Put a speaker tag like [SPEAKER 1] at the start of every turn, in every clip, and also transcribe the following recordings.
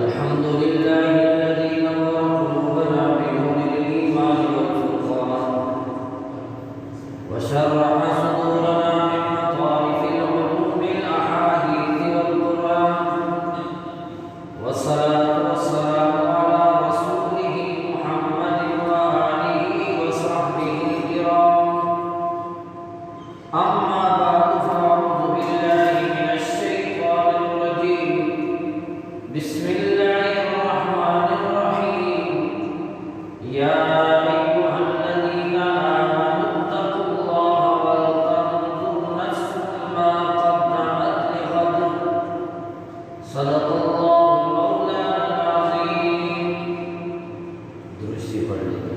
[SPEAKER 1] الحمد لله الذي نور قلوبنا بنور الإيمان والفرقان وشرح صدورنا من مطارف العلوم الأحاديث والقرآن والصلاة والسلام على رسوله محمد وآله وصحبه الكرام أما بعد فأعوذ بالله من الشيطان الرجيم بسم الله الرحمن الرحيم يا أيها الذين آمنوا اتقوا الله ولتنظر نفس ما قدمت لغد صدق الله مولانا العظيم درسی پڑھ لیجیے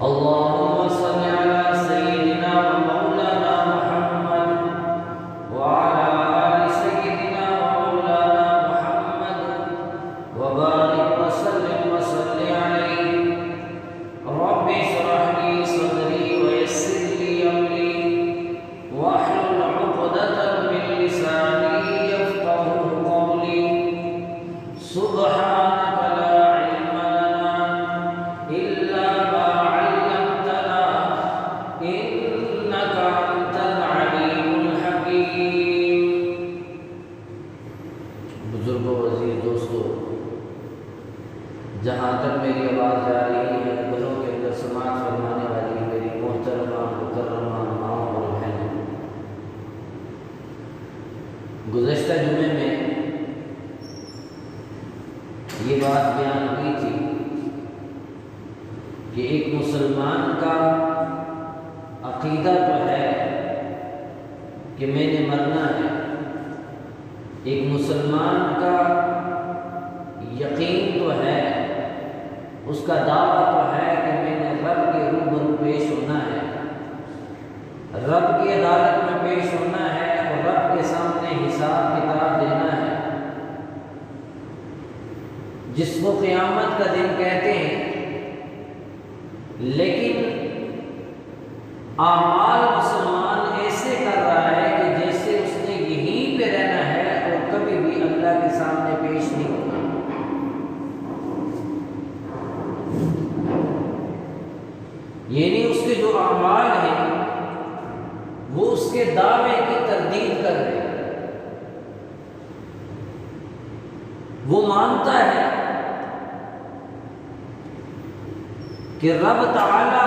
[SPEAKER 1] اللهم صل على سيدنا ومولانا محمد وعلى آل سيدنا ومولانا محمد وبارك وسلم وصل عليه رب اشرح لي صدري ويسر لي أمري واحلل عقدة من لساني يفقهوا قولي سبحانك لا علم لنا إلا ما علمتنا إنك أنت العليم الحكيم بزرگوں وزیر دوستو جہاں تک میری آواز جا رہی ہے گھروں کے اندر سماعت فرمانے والی میری محترمہ مکرمہ ماں اور بہنوں، گزشتہ جمعے میں یہ بات بیان ہوئی تھی کہ ایک مسلمان کا عقیدہ تو ہے کہ میں نے مرنا ہے، ایک مسلمان کا یقین تو ہے، اس کا دعویٰ تو ہے کہ میں نے رب کے روبرو پیش ہونا ہے، رب کی عدالت میں پیش ہونا ہے اور رب کے سامنے حساب کتاب دینا ہے، جس کو قیامت کا دن کہتے ہیں۔ لیکن اعمال مسلمان ایسے کر رہا ہے کہ جیسے اس نے یہیں پہ رہنا ہے اور کبھی بھی اللہ کے سامنے پیش نہیں ہونا۔ یعنی اس کے جو اعمال ہیں وہ اس کے دعوے کی تردید کر رہے ہیں۔ وہ مانتا ہے کہ رب تعالی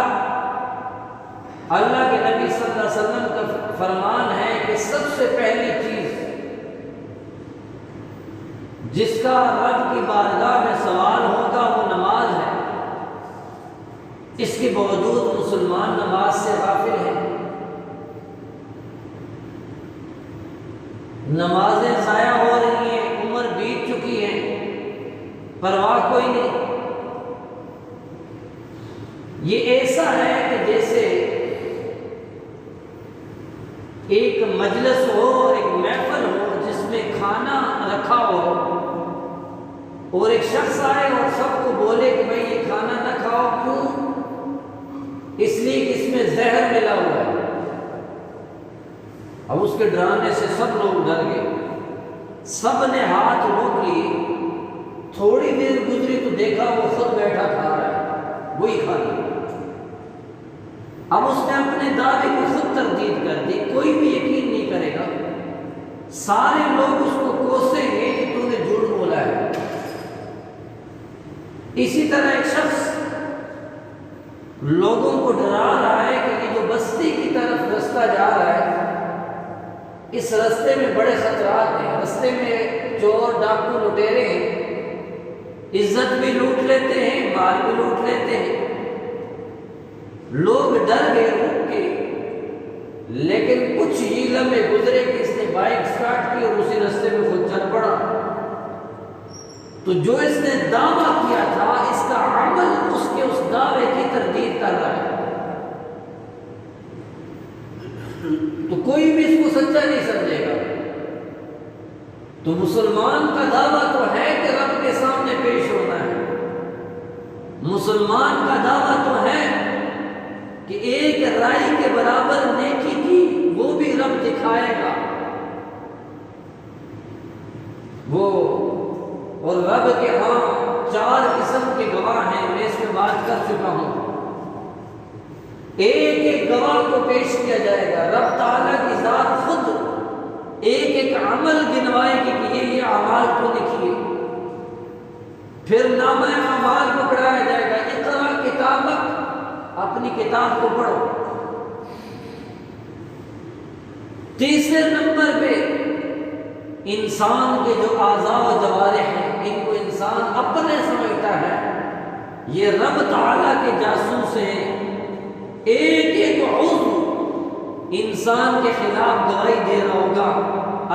[SPEAKER 1] اللہ کے نبی صلی اللہ علیہ وسلم کا فرمان ہے کہ سب سے پہلی چیز جس کا رب کی بارگاہ میں سوال ہوگا وہ نماز ہے۔ اس کے باوجود مسلمان نماز سے غافل ہیں، نمازیں ضائع ہو رہی ہیں، عمر بیت چکی ہے، پرواہ کوئی نہیں۔ یہ ایسا ہے کہ جیسے ایک مجلس ہو اور ایک محفل ہو جس میں کھانا رکھا ہو اور ایک شخص آئے اور سب کو بولے کہ بھئی یہ کھانا نہ کھاؤ، کیوں؟ اس لیے کہ اس میں زہر ملا ہوا ہے۔ اب اس کے ڈرانے سے سب لوگ ڈر گئے، سب نے ہاتھ روک لیے، تھوڑی دیر گزری تو دیکھا وہ خود بیٹھا کھا رہا ہے وہی کھانا۔ اب اس نے اپنے دعوے کو خود تردید کر دی، کوئی بھی یقین نہیں کرے گا، سارے لوگ اس کو کوسیں گے کہ تو نے جھوٹ بولا ہے۔ اسی طرح ایک شخص لوگوں کو ڈرا رہا ہے کہ یہ جو بستی کی طرف رستہ جا رہا ہے اس رستے میں بڑے خطرات ہیں، رستے میں چور ڈاکو لٹیرے ہیں، عزت بھی لوٹ لیتے ہیں، مال بھی لوٹ لیتے ہیں۔ لوگ ڈر گئے رک کے، لیکن کچھ ہی لمحے گزرے کہ اس نے بائک سٹارٹ کی اور اسی رستے میں خود چل پڑا۔ تو جو اس نے دعویٰ کیا تھا اس کا عمل اس کے اس دعوے کی تردید کر رہا ہے، تو کوئی بھی اس کو سچا نہیں سمجھے گا۔ تو مسلمان کا دعویٰ تو ہے کہ رب کے سامنے پیش ہونا ہے، مسلمان کا دعویٰ تو ہے کہ ایک رائی کے برابر نیکی کی وہ بھی رب دکھائے گا، وہ اور رب کے ہاں 4 قسم کے گواہ ہیں، میں اس میں بات کر چکا ہوں۔ ایک ایک گواہ کو پیش کیا جائے گا، رب تعالیٰ کی ذات خود ایک ایک عمل گنوائے گی کہ یہ اعمال تو نے کیے، پھر نامہ اعمال کو پڑھایا جائے گا، اقرا کتابک، اپنی کتاب کو پڑھو۔ تیسرے نمبر پہ انسان کے جو اعضاء و جوارح ہیں، ان کو انسان اپنے سمجھتا ہے، یہ رب تعالیٰ کے جاسوس ہیں، ایک ایک عضو انسان کے خلاف گواہی دے رہا ہوگا۔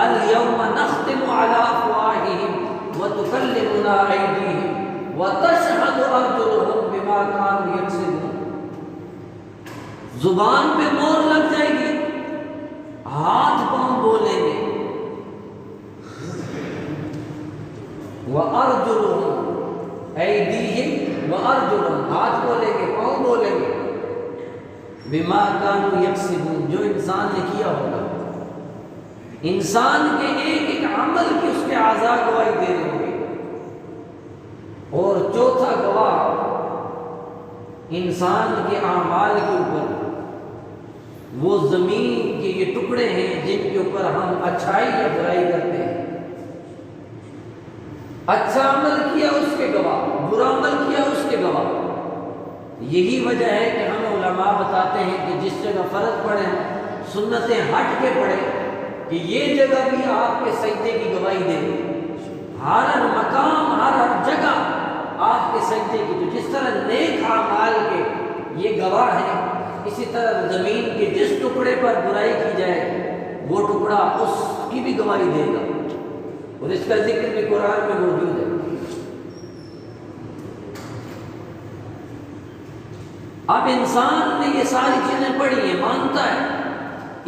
[SPEAKER 1] الیوم نختم علی افواہہم وتکلمنا ایدیہم وتشہد ارجلہم بما کانوا یکسبون، زبان پہ مہر لگ جائے گی، ہاتھ پاؤں بولیں گے، وَأَرْجُلُهُمْ أَيْدِيهِمْ وَأَرْجُلُهُمْ، ہاتھ بولیں گے، پاؤں بولیں گے، بِمَا كَانُوا يَكْسِبُونَ، جو انسان نے کیا ہوگا۔ انسان کے ایک ایک عمل کی اس کے اعضاء گواہی دے رہے ہوں گے۔ اور چوتھا گواہ انسان کے اعمال کے اوپر، وہ زمین کے یہ ٹکڑے ہیں جن کے اوپر ہم اچھائی یا برائی کرتے ہیں۔ اچھا عمل کیا اس کے گواہ، برا عمل کیا اس کے گواہ۔ یہی وجہ ہے کہ ہمیں علماء بتاتے ہیں کہ جس جگہ فرض پڑھیں سنتیں ہٹ کے پڑھیں، کہ یہ جگہ بھی آپ کے سجدے کی گواہی دے، ہر مقام ہر جگہ آپ کے سجدے کی۔ تو جس طرح نیک اعمال کے یہ گواہ ہیں، اسی طرح زمین کے جس ٹکڑے پر برائی کی جائے وہ ٹکڑا اس کی بھی گواہی دے گا، اور اس کا ذکر بھی قرآن میں موجود ہے۔ اب انسان نے یہ ساری چیزیں پڑھی ہیں، مانتا ہے،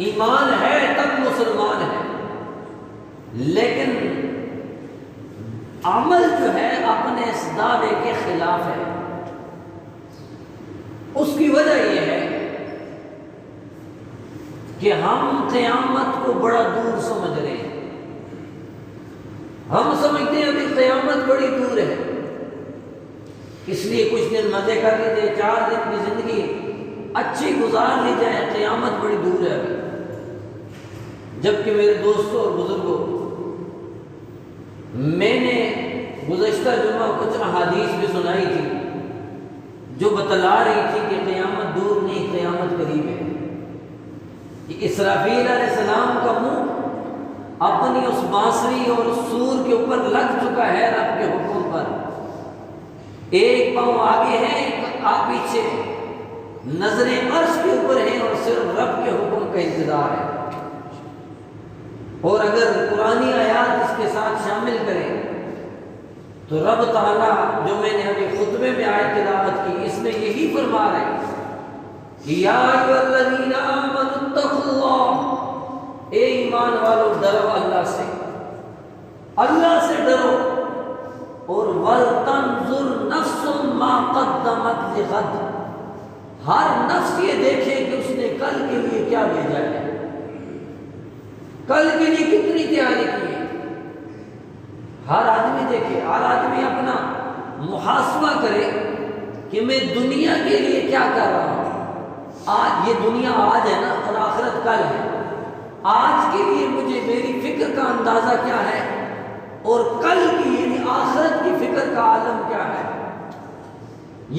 [SPEAKER 1] ایمان ہے تب مسلمان ہے، لیکن عمل جو ہے اپنے اس دعوے کے خلاف ہے۔ اس کی وجہ یہ ہے کہ ہم قیامت کو بڑا دور سمجھ رہے ہیں۔ ہم سمجھتے ہیں ابھی قیامت بڑی دور ہے، اس لیے کچھ دن مزے کر لیجیے، 4 دن کی زندگی اچھی گزار لی جائے، قیامت بڑی دور ہے ابھی۔ جبکہ میرے دوستوں اور بزرگوں، میں نے گزشتہ جمعہ کچھ احادیث بھی سنائی تھی جو بتلا رہی تھی کہ قیامت دور نہیں، قیامت قریب ہے۔ اسرافیل علیہ السلام کا منہ اپنی اس بانسری اور سور کے اوپر لگ چکا ہے رب کے حکم پر، ایک پاؤں آگے ہے ایک پیچھے، نظریں عرش کے اوپر ہیں اور صرف رب کے حکم کا انتظار ہے۔ اور اگر قرآنی آیات اس کے ساتھ شامل کریں تو رب تعالیٰ، جو میں نے ابھی خطبے میں آیت تلاوت کی، اس میں یہی فرما رہے ہیں کہ یا ایھا الذین آمنوا اتقوا اللہ، اے ایمان والو ڈرو اللہ سے، اللہ سے ڈرو، اور وَلْتَنْظُرْ نَفْسٌ مَا قَدَّمَتْ لِغَدٍ، ہر نفس یہ دیکھے کہ اس نے کل کے لیے کیا بھیجا ہے، کل کے لیے کتنی تیاری کی ہے۔ ہر آدمی دیکھے، ہر آدمی اپنا محاسبہ کرے کہ میں دنیا کے لیے کیا کر رہا ہوں۔ آج یہ دنیا آج ہے نا، اور آخرت کل ہے۔ آج کے لیے مجھے میری فکر کا اندازہ کیا ہے، اور کل کی یعنی آخرت کی فکر کا عالم کیا ہے۔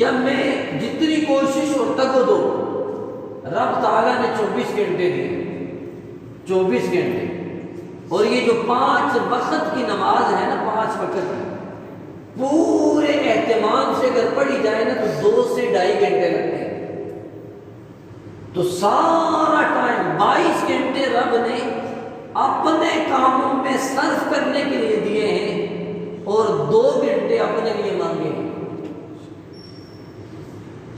[SPEAKER 1] یا میں جتنی کوشش اور تگ و دو، رب تعالیٰ نے 24 گھنٹے دیے، 24 گھنٹے، اور یہ جو 5 وقت کی نماز ہے نا، 5 وقت کی، پورے اہتمام سے اگر پڑھی جائے نا تو 2 سے 2.5 گھنٹے لگتے ہیں۔ تو سارا ٹائم 22 گھنٹے رب نے اپنے کاموں میں صرف کرنے کے لیے دیے ہیں، اور 2 گھنٹے اپنے لیے مانگے ہیں۔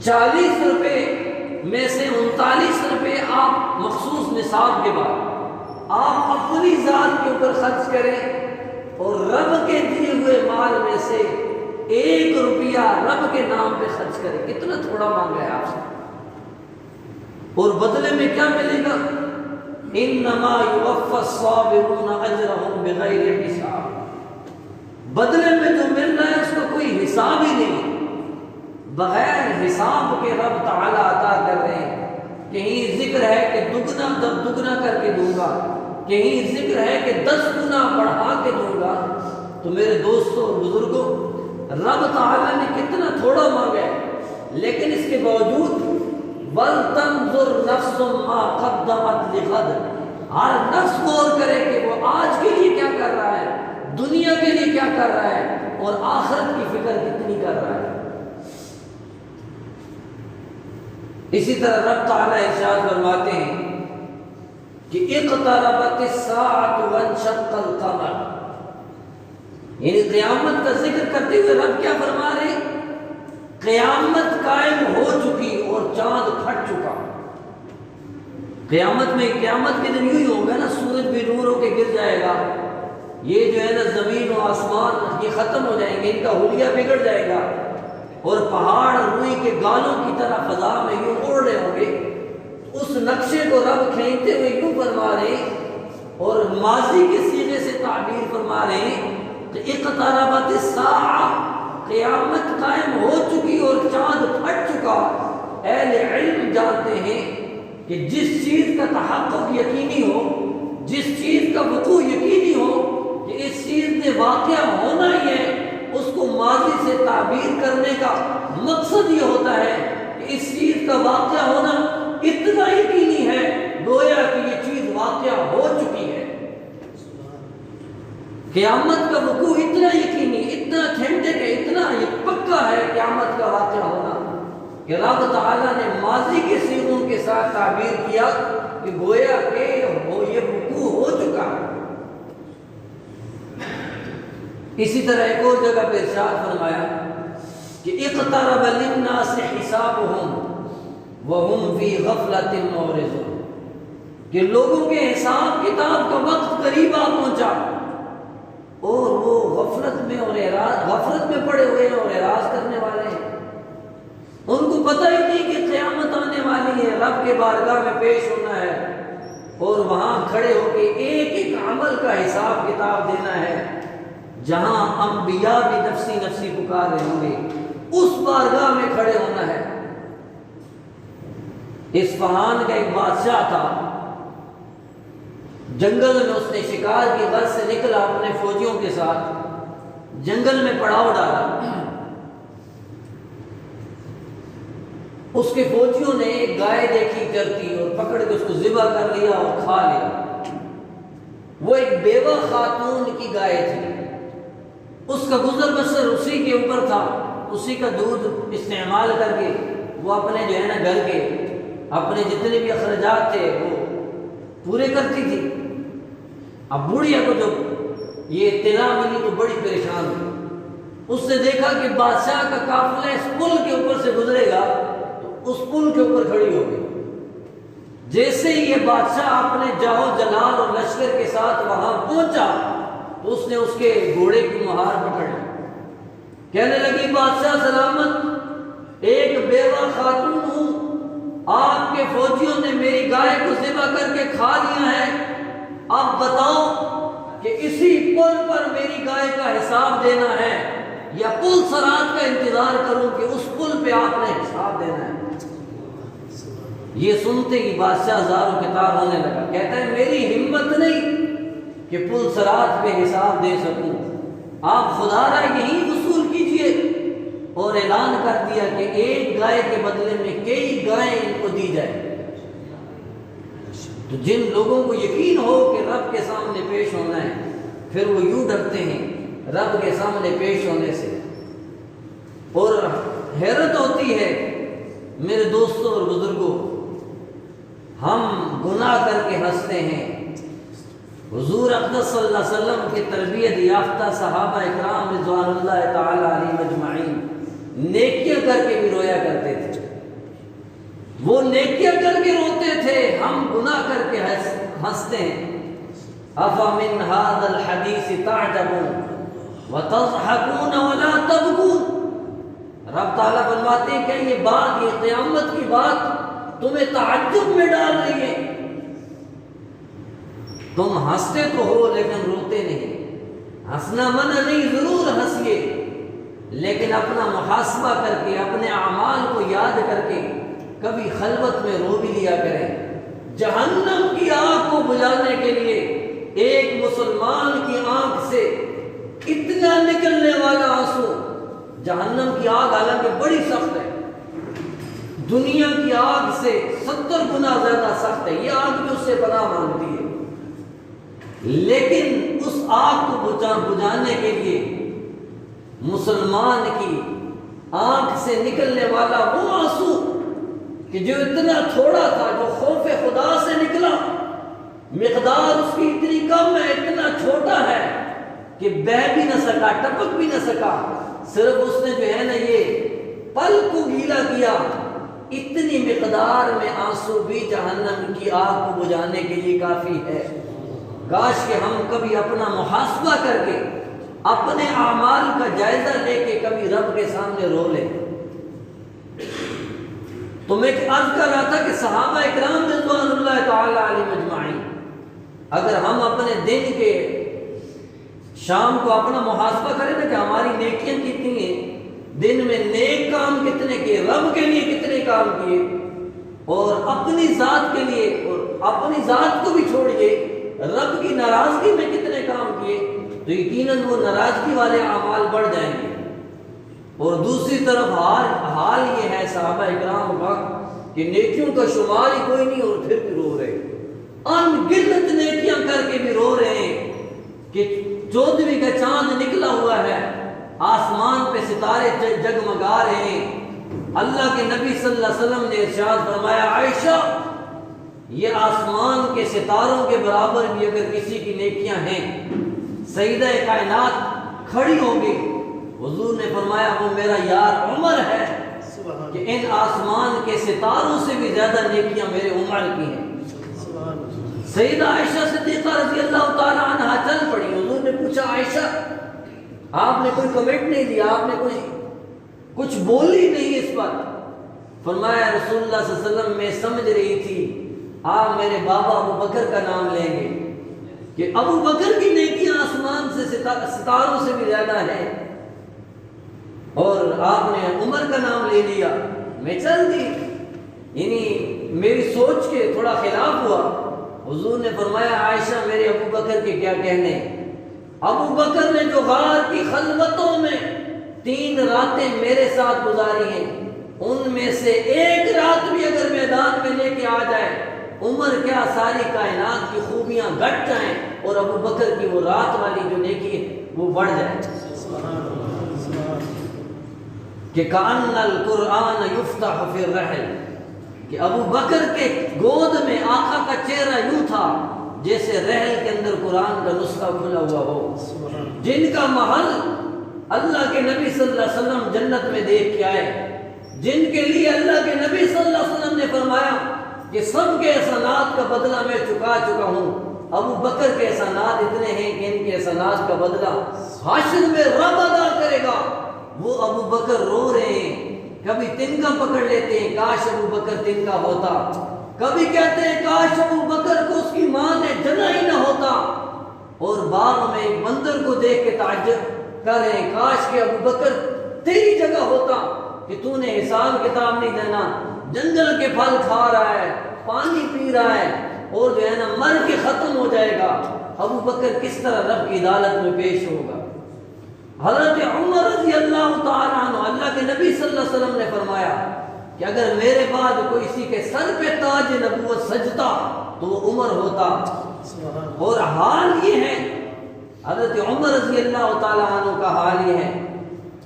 [SPEAKER 1] 40 روپے میں سے 39 روپے آپ مخصوص نصاب کے بعد آپ اپنی ذات کے اوپر خرچ کریں، اور رب کے دیے ہوئے مال میں سے 1 روپیہ رب کے نام پہ خرچ کریں۔ کتنا تھوڑا مانگا ہے آپ سے، اور بدلے میں کیا ملے گا؟ انما یوفی الصابرون اجرهم بغیر حساب۔ بدلے میں جو مل رہا ہے اس کا کوئی حساب ہی نہیں، بغیر حساب کے رب تعالیٰ عطا کر رہے ہیں۔ کہیں ذکر ہے کہ دگنا دگنا کر کے دوں گا، کہیں ذکر ہے کہ 10 گنا بڑھا کے دوں گا۔ تو میرے دوستوں اور بزرگوں، رب تعالیٰ نے کتنا تھوڑا مانگا ہے، لیکن اس کے باوجود وَلْتَنْظُرْ نَفْسٌ مَا قَدَّمَتْ لِغَدٍ، ہر نفس غور کرے کہ وہ آج کے لیے کیا کر رہا ہے، دنیا کے لیے کیا کر رہا ہے، اور آخرت کی فکر کتنی کر رہا ہے۔ اسی طرح رب تعالیٰ ارشاد فرماتے ہیں کہ اقتربت الساعة وانشق القمر، یعنی قیامت کا ذکر کرتے ہوئے رب کیا فرما رہے ہیں؟ قیامت قائم ہو چکی اور چاند پھٹ چکا۔ قیامت میں، قیامت کے دن یوں ہی ہوگا نا، سورج بھی نور ہو کے گر جائے گا، یہ جو ہے نا زمین و آسمان یہ ختم ہو جائیں گے، ان کا حلیہ بگڑ جائے گا، اور پہاڑ روئی کے گالوں کی طرح فضا میں یوں اڑ رہے ہوں گے۔ اس نقشے کو رب کھینچتے ہوئے یوں فرما رہے ہیں، اور ماضی کے سیغے سے تعبیر فرما رہے ہیں کہ اقتربت الساعہ، قیامت قائم ہو چکی اور چاند پھٹ چکا۔ اہل علم جانتے ہیں کہ جس چیز کا تحقق یقینی ہو، جس چیز کا وقوع یقینی ہو کہ اس چیز نے واقعہ ہونا ہی ہے، اس کو ماضی سے تعبیر کرنے کا مقصد یہ ہوتا ہے کہ اس چیز کا واقعہ ہونا اتنا یقینی ہے گویا کہ یہ چیز واقعہ ہو چکی ہے۔ قیامت کا وقوع اتنا یقینی، اتنا اتھینٹک ہے، اتنا یہ پکا ہے قیامت کا واقعہ ہونا کہ رب تعالیٰ نے ماضی کے صیغوں کے ساتھ تعبیر کیا کہ گویا کہ یہ وقوع ہو چکا ہے۔ اسی طرح ایک اور جگہ پہ ارشاد فرمایا کہ اقترب للناس حسابهم وهم فی غفلۃ معرضون، کہ لوگوں کے حساب کتاب کا وقت قریب آ پہنچا اور وہ غفلت میں پڑے ہوئے ہیں اور اعراض کرنے والے ہیں۔ ان کو پتہ ہی نہیں کہ قیامت آنے والی ہے، رب کے بارگاہ میں پیش ہونا ہے، اور وہاں کھڑے ہو کے ایک ایک عمل کا حساب کتاب دینا ہے۔ جہاں انبیاء بھی نفسی نفسی پکار رہے ہوں گے، اس بارگاہ میں کھڑے ہونا ہے۔ اصفہان کا ایک بادشاہ تھا، جنگل میں اس نے شکار کی غرض سے نکلا، اپنے فوجیوں کے ساتھ جنگل میں پڑاؤ ڈالا۔ اس کے فوجیوں نے ایک گائے دیکھی چرتی اور پکڑ کے اس کو ذبح کر لیا اور کھا لیا۔ وہ ایک بیوہ خاتون کی گائے تھی، اس کا گزر بسر اسی کے اوپر تھا، اسی کا دودھ استعمال کر کے وہ اپنے جو ہے نا گھر کے اپنے جتنے بھی اخراجات تھے وہ پورے کرتی تھی۔ اب بوڑھیا کو جب یہ اطلاع ملی تو بڑی پریشان ہوئی، اس نے دیکھا کہ بادشاہ کا قافلہ اس پل کے اوپر سے گزرے گا، تو اس پل کے اوپر کھڑی ہو گئی۔ جیسے ہی یہ بادشاہ اپنے جاہو جلال اور لشکر کے ساتھ وہاں پہنچا تو اس نے اس کے گھوڑے کی مہار پکڑ لی، کہنے لگی بادشاہ سلامت، ایک بیوہ خاتون ہوں، آپ کے فوجیوں نے میری گائے کو ذبح کر کے کھا لیا ہے، اب بتاؤ کہ اسی پل پر میری گائے کا حساب دینا ہے یا پل صراط کا انتظار کروں کہ اس پل پہ آپ نے حساب دینا ہے۔ یہ سنتے ہی بادشاہ زار و کتار ہونے لگا، کہتا ہے میری ہمت نہیں کہ پل صراط پہ حساب دے سکوں، آپ خدا را یہی وصول کیجئے۔ اور اعلان کر دیا کہ ایک گائے کے بدلے میں کئی گائیں ان کو دی جائے۔ تو جن لوگوں کو یقین ہو کہ رب کے سامنے پیش ہونا ہے، پھر وہ یوں ڈرتے ہیں رب کے سامنے پیش ہونے سے۔ اور حیرت ہوتی ہے میرے دوستوں اور بزرگوں، ہم گناہ کر کے ہنستے ہیں، حضور اقدس صلی اللہ علیہ وسلم کی تربیت یافتہ صحابہ اکرام رضوان اللہ تعالی علیہم اجمعین نیکیاں کر کے بھی رویا کرتے تھے۔ وہ نیکیاں کر کے روتے تھے، ہم گناہ کر کے ہنستے ہیں۔ افمن ھذا الحدیث تعجبون وتضحکون ولا تبکون، رب تعالیٰ فرماتے ہیں کہ یہ بات، یہ قیامت کی بات تمہیں تعجب میں ڈال رہی ہے، تم ہنستے تو ہو لیکن روتے نہیں۔ ہنسنا منع نہیں، ضرور ہنسیے، لیکن اپنا محاسبہ کر کے، اپنے اعمال کو یاد کر کے کبھی خلوت میں رو بھی لیا کریں۔ جہنم کی آگ کو بجھانے کے لیے ایک مسلمان کی آنکھ سے اتنا نکلنے والا آنسو، جہنم کی آگ حالانکہ بڑی سخت ہے، دنیا کی آگ سے 70 گنا زیادہ سخت ہے، یہ آگ بھی اس سے پناہ مانگتی ہے، لیکن اس آگ کو بجھانے کے لیے مسلمان کی آنکھ سے نکلنے والا وہ آنسو کہ جو اتنا تھوڑا تھا، جو خوف خدا سے نکلا، مقدار اس کی اتنی کم ہے، اتنا چھوٹا ہے کہ بہہ بھی نہ سکا، ٹپک بھی نہ سکا، صرف اس نے جو ہے نا یہ پل کو گیلا کیا، اتنی مقدار میں آنسو بھی جہنم کی آگ کو بجھانے کے لیے کافی ہے۔ کاش کہ ہم کبھی اپنا محاسبہ کر کے، اپنے اعمال کا جائزہ لے کے کبھی رب کے سامنے رو لیں۔ تو میں عرض کر رہا تھا کہ صحابہ اکرام رضوان اللہ تعالی علیہم اجمعین، اگر ہم اپنے دن کے شام کو اپنا محاسبہ کریں نا کہ ہماری نیکیاں کتنی ہیں، دن میں نیک کام کتنے کیے، رب کے لیے کتنے کام کیے، اور اپنی ذات کے لیے، اور اپنی ذات کو بھی چھوڑیے، رب کی ناراضگی میں کتنے کام کیے، تو یقیناً وہ ناراضگی والے اعمال بڑھ جائیں گے۔ اور دوسری طرف حال یہ ہے صحابہ اکرام کا کہ نیکیوں کا شمار ہی کوئی نہیں، اور پھر بھی رو رہے، ان گنت نیکیاں کر کے بھی رو رہے ہیں کہ 14ویں کا چاند نکلا ہوا ہے، آسمان پہ ستارے جگمگا رہے ہیں۔ اللہ کے نبی صلی اللہ علیہ وسلم نے ارشاد فرمایا، عائشہ یہ آسمان کے ستاروں کے برابر بھی اگر کسی کی نیکیاں ہیں، سیدہ کائنات کھڑی ہوگی، حضور نے فرمایا وہ میرا یار عمر ہے کہ ان آسمان کے ستاروں سے بھی زیادہ نیکیاں میرے عمر کی ہیں۔ سیدہ عائشہ صدیقہ رضی اللہ تعالی عنہا چل پڑی، حضور نے پوچھا عائشہ آپ نے کوئی کمنٹ نہیں دیا، آپ نے کچھ بولی نہیں اس پر؟ فرمایا رسول اللہ صلی اللہ علیہ وسلم میں سمجھ رہی تھی آپ میرے بابا ابو بکر کا نام لیں گے کہ ابو بکر کی نیکیاں آسمان سے ستاروں سے بھی زیادہ ہے، اور آپ نے عمر کا نام لے لیا، میں چل دی، یعنی میری سوچ کے تھوڑا خلاف ہوا۔ حضور نے فرمایا عائشہ میرے ابو بکر کے کیا کہنے، ابو بکر نے جو غار کی خلوتوں میں 3 راتیں میرے ساتھ گزاری ہیں، ان میں سے ایک رات بھی اگر میدان میں لے کے آ جائے، عمر کیا ساری کائنات کی خوبیاں گھٹ جائیں اور ابو بکر کی وہ رات والی جو نیکی ہے وہ بڑھ جائے۔ کہ کأن القرآن یفتح فی الرحل، کہ ابو بکر کے گود میں آقا کا چہرہ یوں تھا جیسے رحل کے اندر قرآن کا نسخہ کھلا ہوا ہو، جن کا محل اللہ کے نبی صلی اللہ علیہ وسلم جنت میں دیکھ کے آئے، جن کے لیے اللہ کے نبی صلی اللہ علیہ وسلم نے فرمایا کہ سب کے احسانات کا بدلہ میں چکا ہوں، ابو بکر کے احسانات اتنے ہیں کہ ان کے احسانات کا بدلہ حشر میں رب ادا کرے گا۔ وہ ابو بکر رو رہے ہیں، کبھی تنکا پکڑ لیتے ہیں کاش ابو بکر تنکا ہوتا، کبھی کہتے ہیں کاش ابو بکر کو اس کی ماں نے جنا ہی نہ ہوتا، اور باغ میں ایک بندر کو دیکھ کے تعجب کر رہے ہیں کاش کہ ابو بکر تیری جگہ ہوتا کہ تو نے حساب کتاب نہیں دینا، جنگل کے پھل کھا رہا ہے، پانی پی رہا ہے، اور جو ہے نا مر کے ختم ہو جائے گا، ابو بکر کس طرح رب کی عدالت میں پیش ہوگا۔ حضرت عمر رضی اللہ تعالیٰ عنہ، اللہ کے نبی صلی اللہ علیہ وسلم نے فرمایا کہ اگر میرے بعد کوئی کسی کے سر پہ تاج نبوت سجتا تو وہ عمر ہوتا، اور حال یہ ہے حضرت عمر رضی اللہ تعالیٰ عنہ کا حال یہ ہے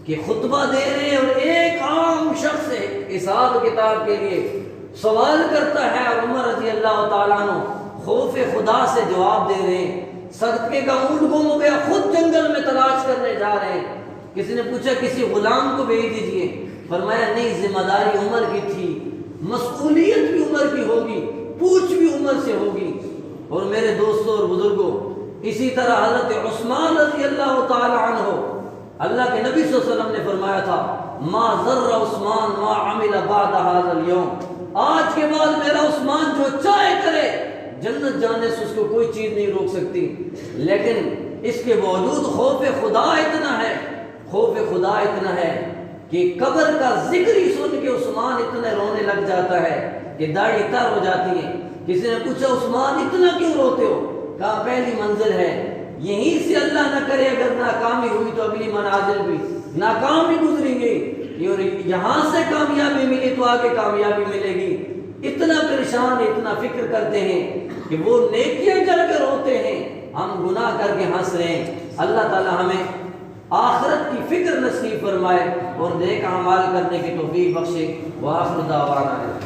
[SPEAKER 1] کہ خطبہ دے رہے ہیں اور ایک عام شخص حساب کتاب کے لیے سوال کرتا ہے، اور عمر رضی اللہ تعالیٰ عنہ خوف خدا سے جواب دے رہے ہیں، صدقے کا اونٹ گم ہو گیا، خود جنگل میں تلاش کرنے جا رہے ہیں، کسی نے پوچھا کسی غلام کو بھیج دیجئے، فرمایا نہیں، ذمہ داری عمر کی تھی، مسئولیت بھی عمر کی ہوگی، پوچھ بھی عمر سے ہوگی۔ اور میرے دوستوں اور بزرگوں، اسی طرح حضرت عثمان رضی اللہ تعالی عنہ، اللہ کے نبی صلی اللہ علیہ وسلم نے فرمایا تھا ما ضر عثمان ما عمل بعد هذا اليوم، آج کے بعد میرا عثمان جو چاہے کرے، جنت جانے سے اس کو کوئی چیز نہیں روک سکتی۔ لیکن اس کے باوجود خوف خدا اتنا ہے، خوف خدا اتنا ہے کہ قبر کا ذکر ہی سن کے عثمان اتنے رونے لگ جاتا ہے کہ داڑھی تر ہو جاتی ہے۔ کسی نے پوچھا عثمان اتنا کیوں روتے ہو؟ کہا پہلی منزل ہے، یہیں سے اللہ نہ کرے اگر ناکامی ہوئی تو اگلی منازل بھی ناکام بھی گزریں گے، اور یہاں سے کامیابی ملی تو آگے کامیابی ملے گی۔ اتنا پریشان، اتنا فکر کرتے ہیں کہ وہ نیکیاں کر کے روتے ہیں، ہم گناہ کر کے ہنس رہے ہیں۔ اللہ تعالی ہمیں آخرت کی فکر نصیب فرمائے اور نیک اعمال کرنے کی توفیق بخشے۔ وآخر دعوانا